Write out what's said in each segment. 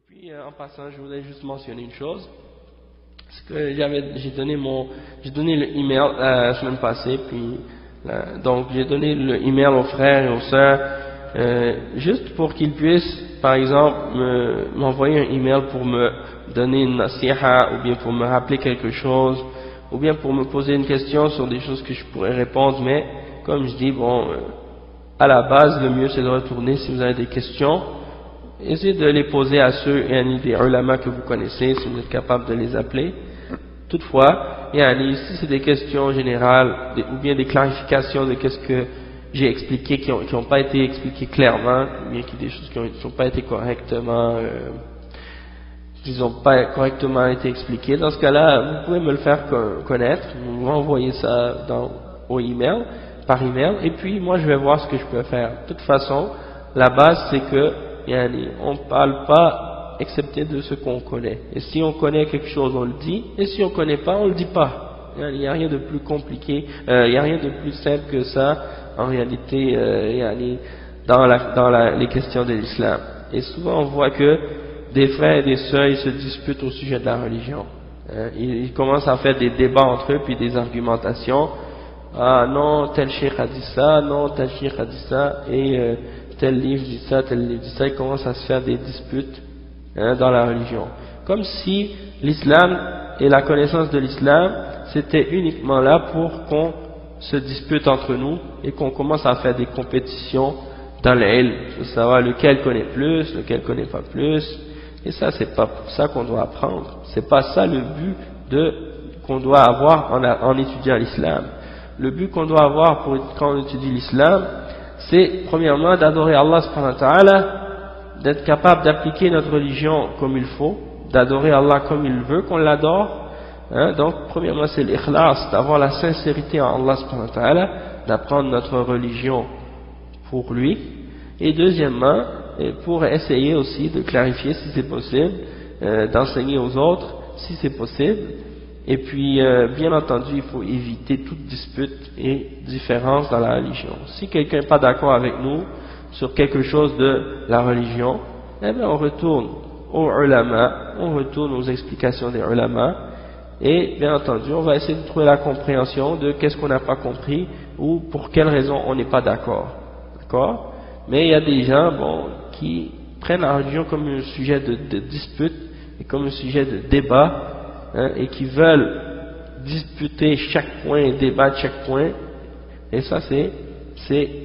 puis en passant, je voulais juste mentionner une chose. Parce que j'ai donné le email la semaine passée, puis donc j'ai donné le email aux frères et aux sœurs, juste pour qu'ils puissent, par exemple, m'envoyer un email pour me donner une nasiha, ou bien pour me rappeler quelque chose, ou bien pour me poser une question sur des choses que je pourrais répondre, mais comme je dis, bon, à la base, le mieux c'est de retourner si vous avez des questions. Essayez de les poser à ceux des ulama que vous connaissez, si vous êtes capable de les appeler. Toutefois, si c'est des questions générales ou bien des clarifications de qu'est-ce que j'ai expliqué qui n'ont pas été expliquées clairement, ou bien des choses qui n'ont pas été correctement été expliquées, dans ce cas-là, vous pouvez me le faire connaître, vous m'envoyez ça par email, et puis moi je vais voir ce que je peux faire. De toute façon, la base c'est que on ne parle pas excepté de ce qu'on connaît. Et si on connaît quelque chose, on le dit. Et si on ne connaît pas, on ne le dit pas. Il n'y a rien de plus compliqué, il n'y a rien de plus simple que ça, en réalité, dans les questions de l'islam. Et souvent, on voit que des frères et des sœurs, ils se disputent au sujet de la religion. Ils commencent à faire des débats entre eux, puis des argumentations. Ah non, tel cheikh a dit ça, non, tel cheikh a dit ça, et tel livre dit ça, tel livre dit ça, il commence à se faire des disputes dans la religion. Comme si l'islam et la connaissance de l'islam, c'était uniquement là pour qu'on se dispute entre nous et qu'on commence à faire des compétitions dans l'ilm, pour savoir lequel connaît plus, lequel connaît pas plus. Et ça, c'est pas ça qu'on doit apprendre. C'est pas ça le but qu'on doit avoir en étudiant l'islam. Le but qu'on doit avoir quand on étudie l'islam, c'est premièrement d'adorer Allah subhanahu wa ta'ala, d'être capable d'appliquer notre religion comme il faut, d'adorer Allah comme il veut qu'on l'adore. Donc premièrement c'est l'ikhlas, d'avoir la sincérité en Allah subhanahu wa ta'ala, d'apprendre notre religion pour lui. Et deuxièmement, pour essayer aussi de clarifier si c'est possible, d'enseigner aux autres si c'est possible. Et puis, bien entendu, il faut éviter toute dispute et différence dans la religion. Si quelqu'un n'est pas d'accord avec nous sur quelque chose de la religion, eh bien, on retourne aux ulama, on retourne aux explications des ulama, et bien entendu, on va essayer de trouver la compréhension de qu'est-ce qu'on n'a pas compris ou pour quelle raison on n'est pas d'accord. D'accord? Mais il y a des gens, qui prennent la religion comme un sujet de dispute et comme un sujet de débat, et qui veulent disputer chaque point et débattre chaque point, et ça c'est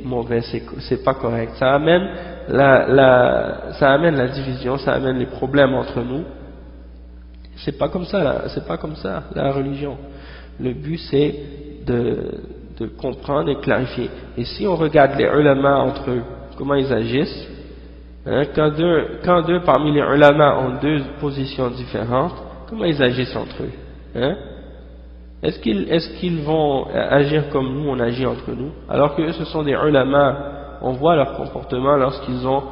mauvais, c'est pas correct. Ça amène la division, ça amène les problèmes entre nous. C'est pas comme ça la religion. Le but c'est de comprendre et clarifier. Et si on regarde les ulama entre eux, comment ils agissent, quand deux parmi les ulama ont deux positions différentes, comment ils agissent entre eux, Est-ce qu'ils vont agir comme nous on agit entre nous, alors que eux ce sont des ulama, on voit leur comportement lorsqu'ils ont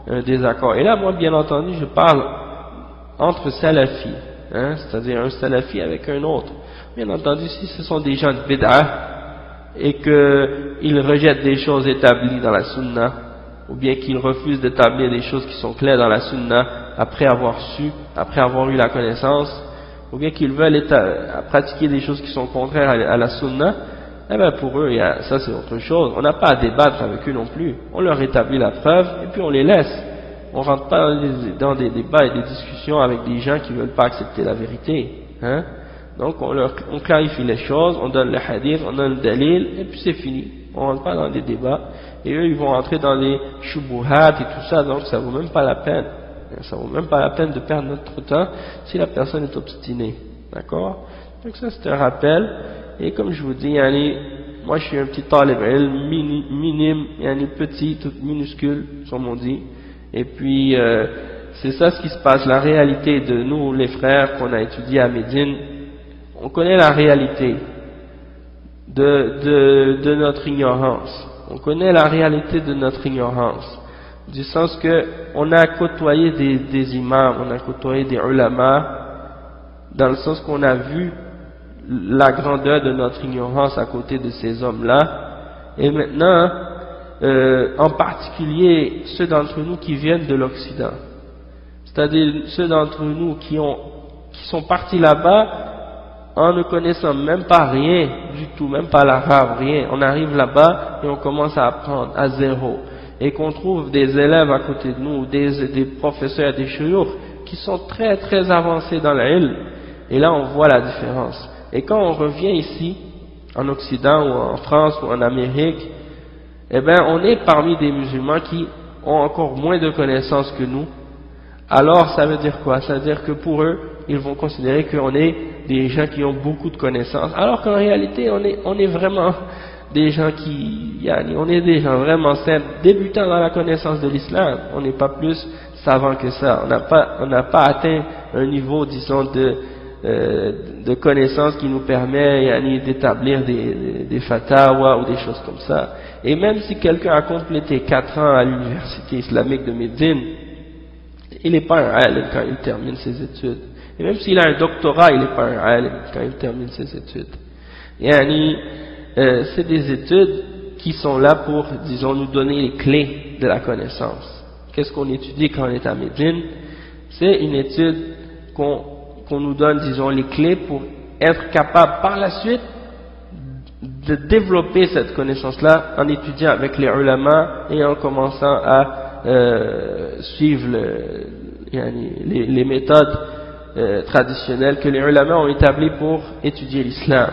un désaccord. Et là moi bien entendu je parle entre salafis, c'est-à-dire un salafi avec un autre. Bien entendu si ce sont des gens de bid'ah et qu'ils rejettent des choses établies dans la sunna, ou bien qu'ils refusent d'établir des choses qui sont claires dans la sunna après avoir eu la connaissance, ou bien qu'ils veulent pratiquer des choses qui sont contraires à la sunna, eh bien pour eux, ça c'est autre chose. On n'a pas à débattre avec eux non plus. On leur établit la preuve et puis on les laisse. On ne rentre pas dans des débats et des discussions avec des gens qui ne veulent pas accepter la vérité. Donc on clarifie les choses, on donne le hadith, on donne le dalil, et puis c'est fini. On ne rentre pas dans des débats. Et eux, ils vont entrer dans les shubuhat et tout ça, donc ça vaut même pas la peine. Ça vaut même pas la peine de perdre notre temps si la personne est obstinée. D'accord? Donc ça c'est un rappel. Et comme je vous dis, moi je suis un petit talib minime, petit, tout minuscule, comme on dit. Et puis c'est ça ce qui se passe, la réalité de nous les frères qu'on a étudié à Médine. On connaît la réalité de notre ignorance. On connaît la réalité de notre ignorance, du sens que on a côtoyé des imams, on a côtoyé des ulama, dans le sens qu'on a vu la grandeur de notre ignorance à côté de ces hommes-là, et maintenant, en particulier ceux d'entre nous qui viennent de l'Occident, c'est-à-dire ceux d'entre nous qui sont partis là-bas en ne connaissant même pas rien du tout, même pas l'arabe, rien. On arrive là-bas et on commence à apprendre à zéro. Et qu'on trouve des élèves à côté de nous, des professeurs, des chouyours, qui sont très très avancés dans l'ilm. Et là on voit la différence. Et quand on revient ici, en Occident ou en France ou en Amérique, eh bien on est parmi des musulmans qui ont encore moins de connaissances que nous. Alors ça veut dire quoi? Ça veut dire que pour eux, ils vont considérer qu'on est des gens qui ont beaucoup de connaissances, alors qu'en réalité on est vraiment des gens on est des gens vraiment simples, débutants dans la connaissance de l'islam. On n'est pas plus savants que ça. On n'a pas atteint un niveau, disons, de connaissance qui nous permet d'établir des fatawa ou des choses comme ça. Et même si quelqu'un a complété 4 ans à l'université islamique de Médine, il n'est pas un alim quand il termine ses études. Et même s'il a un doctorat, il n'est pas un alim quand il termine ses études. C'est des études qui sont là pour, disons, nous donner les clés de la connaissance. Qu'est-ce qu'on étudie quand on est à Médine? C'est une étude qu'on nous donne, disons, les clés pour être capable par la suite de développer cette connaissance-là en étudiant avec les ulama et en commençant à suivre les méthodes traditionnelles que les ulama ont établies pour étudier l'islam.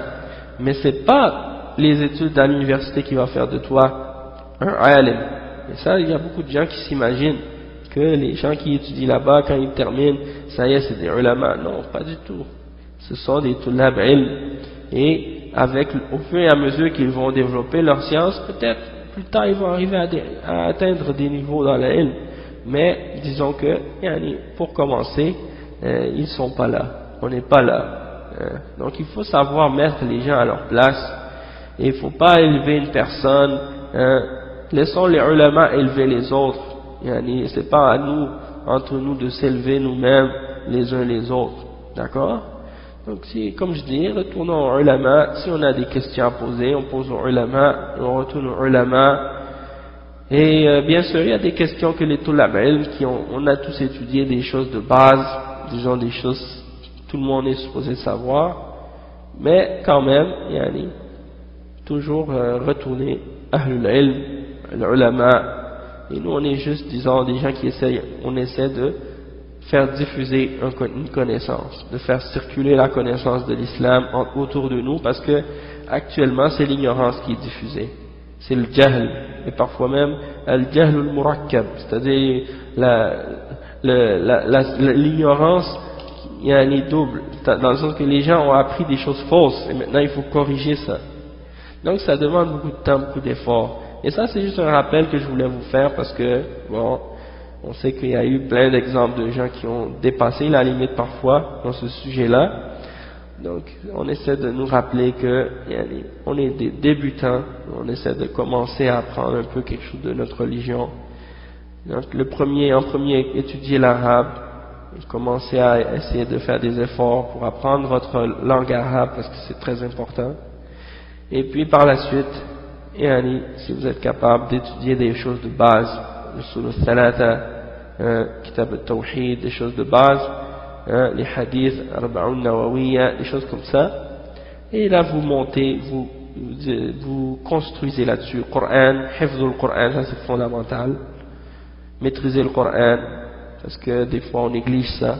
Mais c'est pas les études à l'université qui va faire de toi un alim. Et ça, il y a beaucoup de gens qui s'imaginent que les gens qui étudient là-bas, quand ils terminent, ça y est, c'est des ulama. Non, pas du tout. Ce sont des tulab ilm. Et au fur et à mesure qu'ils vont développer leur science, peut-être plus tard ils vont arriver à atteindre des niveaux dans la ilm. Mais disons que, pour commencer, ils sont pas là. On n'est pas là. Donc il faut savoir mettre les gens à leur place. Et il ne faut pas élever une personne. Laissons les ulama élever les autres. C'est pas à nous, entre nous, de s'élever nous-mêmes les uns les autres. D'accord? Donc comme je dis, retournons aux ulama. Si on a des questions à poser, on pose aux ulama, et on retourne aux ulama. Et bien sûr, il y a des questions que les tulab ilm, on a tous étudié des choses de base, disons des choses que tout le monde est supposé savoir, mais quand même, toujours retourner ahlul ilm, l'ulama, et nous on est juste, disons, des gens qui on essaie de faire diffuser une connaissance, de faire circuler la connaissance de l'islam autour de nous, parce que actuellement c'est l'ignorance qui est diffusée, c'est le jahl, et parfois même le jahl al-murakkab, c'est-à-dire l'ignorance double, dans le sens que les gens ont appris des choses fausses, et maintenant il faut corriger ça. Donc ça demande beaucoup de temps, beaucoup d'efforts. Et ça c'est juste un rappel que je voulais vous faire, parce que, bon, on sait qu'il y a eu plein d'exemples de gens qui ont dépassé la limite parfois dans ce sujet-là. Donc on essaie de nous rappeler que on est des débutants, on essaie de commencer à apprendre un peu quelque chose de notre religion. Donc en premier étudier l'arabe, commencer à essayer de faire des efforts pour apprendre votre langue arabe, parce que c'est très important. Et puis par la suite, si vous êtes capable d'étudier des choses de base, le usul al-thalatha, kitab al-tawhid, des choses de base, les hadiths, arba'un nawawiyya, des choses comme ça, et là vous montez, vous construisez là-dessus. Coran, hifzul Coran, ça c'est fondamental, maîtriser le Coran, parce que des fois on néglige ça,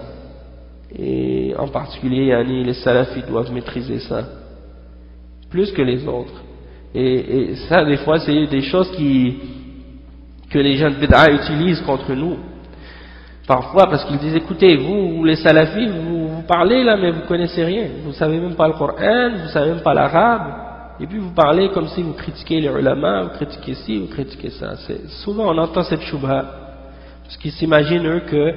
et en particulier les salafis doivent maîtriser ça plus que les autres. Et ça, des fois, c'est des choses que les gens de bid'a utilisent contre nous. Parfois, parce qu'ils disent, écoutez, vous les salafis, vous parlez là, mais vous connaissez rien. Vous savez même pas le Coran, vous savez même pas l'arabe. Et puis vous parlez comme si vous critiquez les ulama, vous critiquez ci, vous critiquez ça. Souvent, on entend cette shubha. Parce qu'ils s'imaginent, eux, que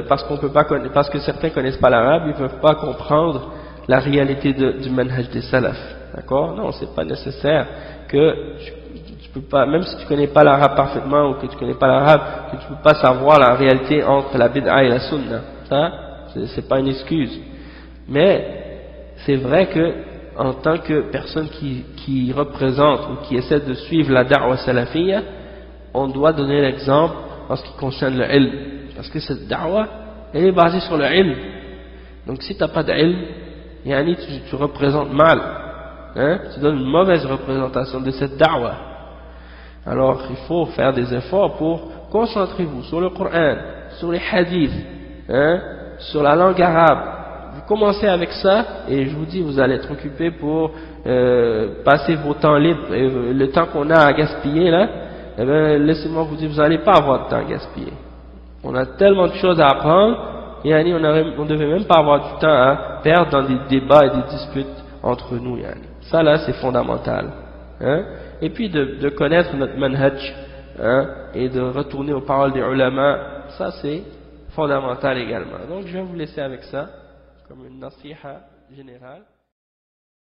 parce que certains connaissent pas l'arabe, ils peuvent pas comprendre la réalité du manhaj des salafs. D'accord? Non, c'est pas nécessaire que tu peux pas, même si tu connais pas l'arabe parfaitement ou que tu connais pas l'arabe, que tu peux pas savoir la réalité entre la bid'a et la sunna. Ça, c'est pas une excuse. Mais c'est vrai que en tant que personne qui représente ou qui essaie de suivre la da'wa salafiyya, on doit donner l'exemple en ce qui concerne le ilm. parce que cette da'wa, elle est basée sur le ilm. Donc si tu n'as pas d'ilm, yani tu représentes mal, hein, tu donnes une mauvaise représentation de cette da'wa. Alors il faut faire des efforts pour concentrez-vous sur le Coran, sur les hadiths, hein, sur la langue arabe. Vous commencez avec ça et je vous dis vous allez être occupé pour passer vos temps libres et le temps qu'on a à gaspiller là, eh bien laissez-moi vous dire vous n'allez pas avoir de temps à gaspiller. On a tellement de choses à apprendre et on ne devait même pas avoir du temps à perdre dans des débats et des disputes entre nous. Ça là c'est fondamental, hein. Et puis de connaître notre manhaj, hein, et de retourner aux paroles des ulama, ça c'est fondamental également. Donc je vais vous laisser avec ça comme une nasiha générale.